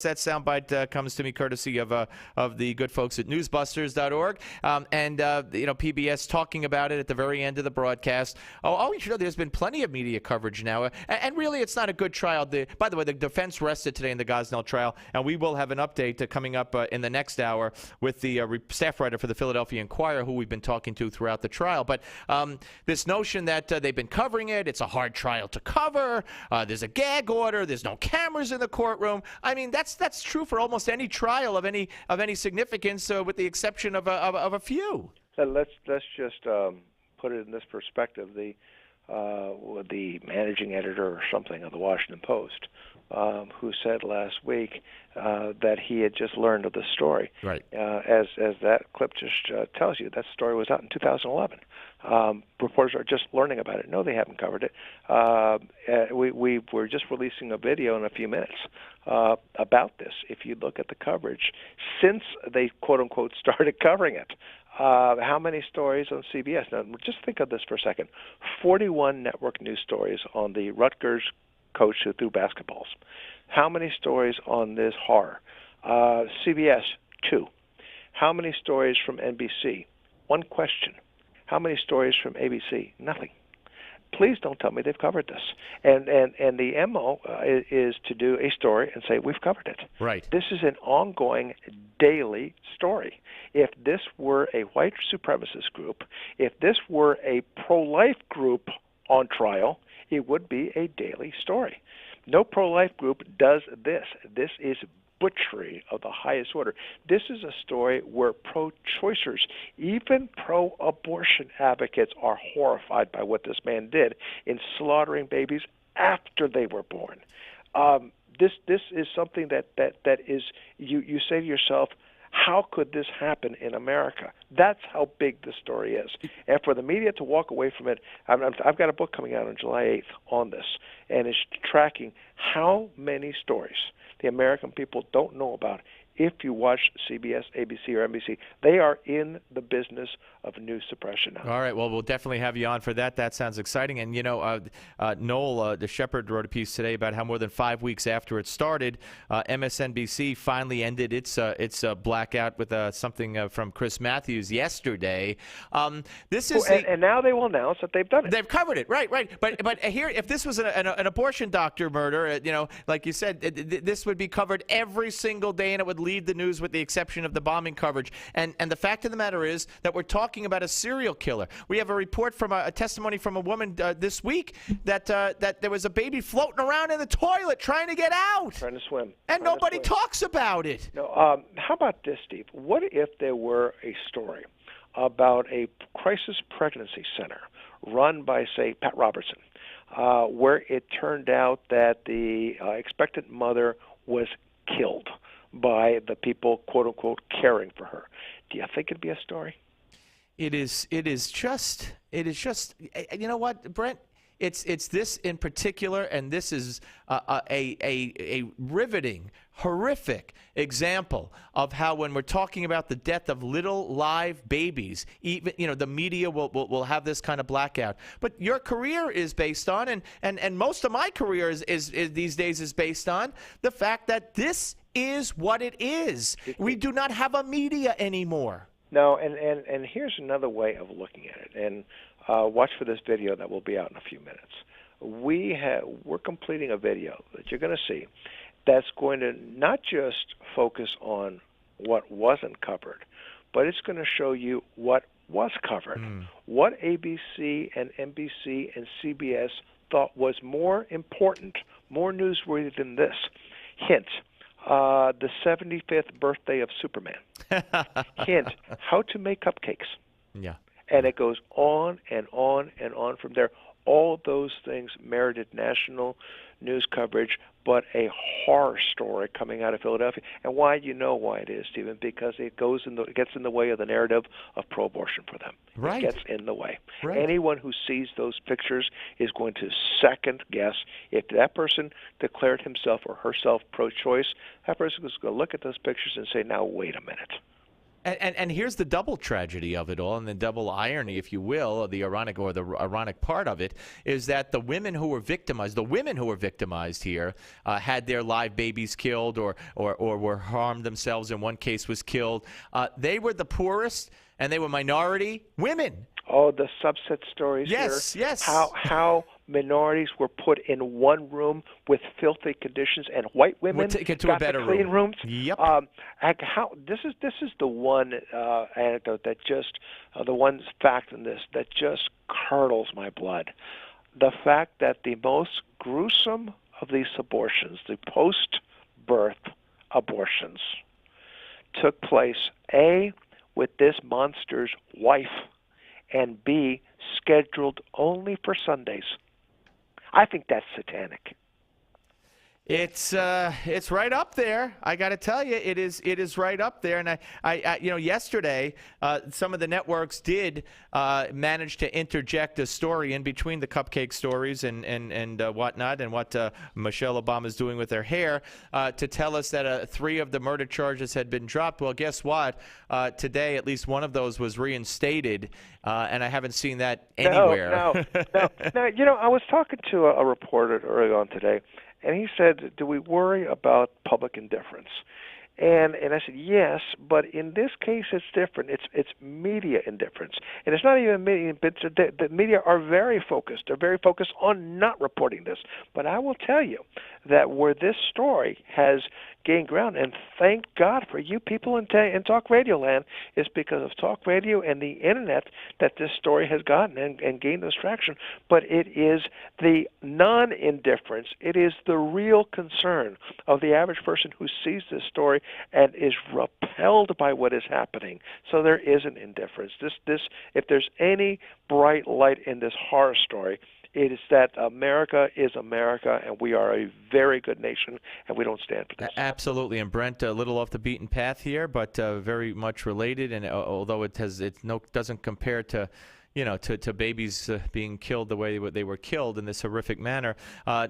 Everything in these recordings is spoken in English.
That soundbite comes to me courtesy of the good folks at newsbusters.org, and PBS talking about it at the very end of the broadcast. Oh, you know, there's been plenty of media coverage now, and really, it's not a good trial. By the way, the defense rested today in the Gosnell trial, and we will have an update coming up in the next hour with the staff writer for the Philadelphia Inquirer, who we've been talking to throughout the trial. But this notion that they've been covering it, it's a hard trial to cover. There's a gag order. There's no cameras in the courtroom. I mean, that's true for almost any trial of any significance, with the exception of a few. So let's just put it in this perspective. The managing editor or something of the Washington Post, who said last week that he had just learned of the story. Right. As that clip just tells you, that story was out in 2011. Reporters are just learning about it. No, they haven't covered it. We're just releasing a video in a few minutes about this. If you look at the coverage since they quote-unquote started covering it, how many stories on CBS? Now, just think of this for a second. 41 network news stories on the Rutgers coach who threw basketballs. How many stories on this horror? CBS, 2. How many stories from NBC? 1 question. How many stories from ABC? Nothing. Please don't tell me they've covered this. And the MO is to do a story and say, we've covered it. Right. This is an ongoing daily story. If this were a white supremacist group, if this were a pro-life group on trial, it would be a daily story. No pro-life group does this. This is butchery of the highest order. This is a story where pro-choicers, even pro-abortion advocates, are horrified by what this man did in slaughtering babies after they were born. This is something that is, you say to yourself, how could this happen in America? That's how big the story is. And for the media to walk away from it, I've got a book coming out on July 8th on this, and it's tracking how many stories the American people don't know about. If you watch CBS, ABC, or NBC, they are in the business of news suppression now. All right. Well, we'll definitely have you on for that. That sounds exciting. And, Noel, the Shepherd, wrote a piece today about how more than 5 weeks after it started, MSNBC finally ended its blackout with something from Chris Matthews yesterday. This is and now they will announce that they've done it. They've covered it. Right. But here, if this was an abortion doctor murder, like you said, this would be covered every single day, and it would lead the news with the exception of the bombing coverage. And the fact of the matter is that we're talking about a serial killer. We have a report from a testimony from a woman this week that there was a baby floating around in the toilet trying to get out. Trying to swim. And nobody talks about it. No, how about this, Steve? What if there were a story about a crisis pregnancy center run by, say, Pat Robertson, where it turned out that the expectant mother was killed by the people, quote unquote, caring for her? Do you think it'd be a story? It is just, you know what, Brent? It's this in particular, and this is a riveting, horrific example of how, when we're talking about the death of little live babies, even the media will have this kind of blackout. But your career is based on, and most of my career is these days is based on the fact that this is what it is. We do not have a media anymore. No, and here's another way of looking at it. And watch for this video that will be out in a few minutes. We're completing a video that you're going to see that's going to not just focus on what wasn't covered, but it's going to show you what was covered, what ABC and NBC and CBS thought was more important, more newsworthy than this. Hint, the 75th birthday of Superman. Hint, how to make cupcakes. Yeah. And it goes on and on and on from there. All those things merited national news coverage, but a horror story coming out of Philadelphia. And why? You know why it is, Stephen, because it gets in the way of the narrative of pro-abortion for them. Right. It gets in the way. Right. Anyone who sees those pictures is going to second guess if that person declared himself or herself pro-choice. That person is going to look at those pictures and say, now, wait a minute. And here's the double tragedy of it all, and the double irony, if you will, the ironic part of it, is that the women who were victimized here, had their live babies killed or were harmed themselves. In one case, was killed. They were the poorest, and they were minority women. Oh, the subset stories yes, here. Yes. How minorities were put in one room with filthy conditions, and white women get to got a better the clean room. rooms. Yep. This is the one anecdote that just the one fact in this that just curdles my blood. The fact that the most gruesome of these abortions, the post-birth abortions, took place A, with this monster's wife, and B, scheduled only for Sundays. I think that's satanic. It's right up there. I got to tell you, it is right up there. And I yesterday, some of the networks did manage to interject a story in between the cupcake stories and whatnot, and what Michelle Obama is doing with her hair, to tell us that 3 of the murder charges had been dropped. Well, guess what? Today, at least one of those was reinstated, and I haven't seen that anywhere. No. Now, I was talking to a reporter early on today, and he said, do we worry about public indifference? And I said, yes, but in this case it's different. It's media indifference. And it's not even media, but the media are very focused. They're very focused on not reporting this. But I will tell you that where this story has gained ground, and thank God for you people in talk radio land, is because of talk radio and the internet that this story has gotten and gained this traction. But it is the non-indifference, it is the real concern of the average person who sees this story and is repelled by what is happening. So there is an indifference. This if there's any bright light in this horror story, it is that America is America, and we are a very good nation, and we don't stand for this. Absolutely. And Brent, a little off the beaten path here, but very much related. And although it doesn't compare to babies being killed the way they were killed in this horrific manner.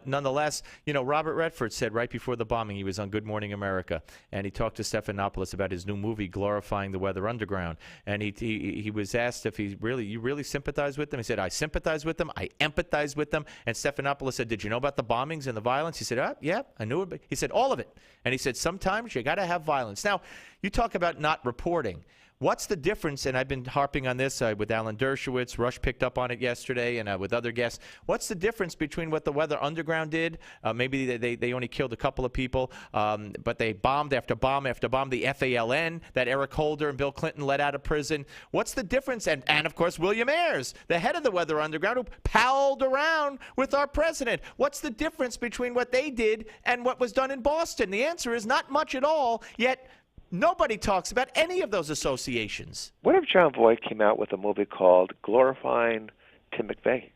Nonetheless, Robert Redford said right before the bombing, he was on Good Morning America, and he talked to Stephanopoulos about his new movie glorifying the Weather Underground. And he was asked if you really sympathize with them. He said, I sympathize with them, I empathize with them. And Stephanopoulos said, did you know about the bombings and the violence? He said, yeah, I knew it. He said, all of it. And he said, sometimes you got to have violence. Now, you talk about not reporting. What's the difference, and I've been harping on this with Alan Dershowitz, Rush picked up on it yesterday, and with other guests. What's the difference between what the Weather Underground did? Maybe they only killed a couple of people, but they bombed after bomb after bomb. The FALN that Eric Holder and Bill Clinton let out of prison. What's the difference? And of course, William Ayers, the head of the Weather Underground, who palled around with our president. What's the difference between what they did and what was done in Boston? The answer is not much at all, yet nobody talks about any of those associations. What if John Voight came out with a movie called Glorifying Tim McVeigh?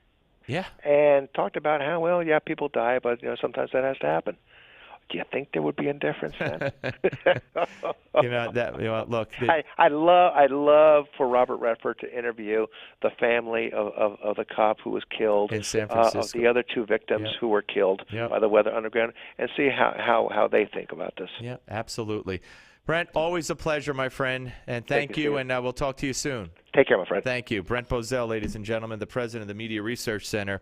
Yeah. And talked about how, well, yeah, people die, but sometimes that has to happen. Do you think there would be indifference then? Look. I'd love for Robert Redford to interview the family of the cop who was killed, in San Francisco, of the other 2 victims who were killed by the Weather Underground, and see how they think about this. Yeah, absolutely. Brent, always a pleasure, my friend, and thank you, and we'll talk to you soon. Take care, my friend. Thank you. Brent Bozell, ladies and gentlemen, the president of the Media Research Center.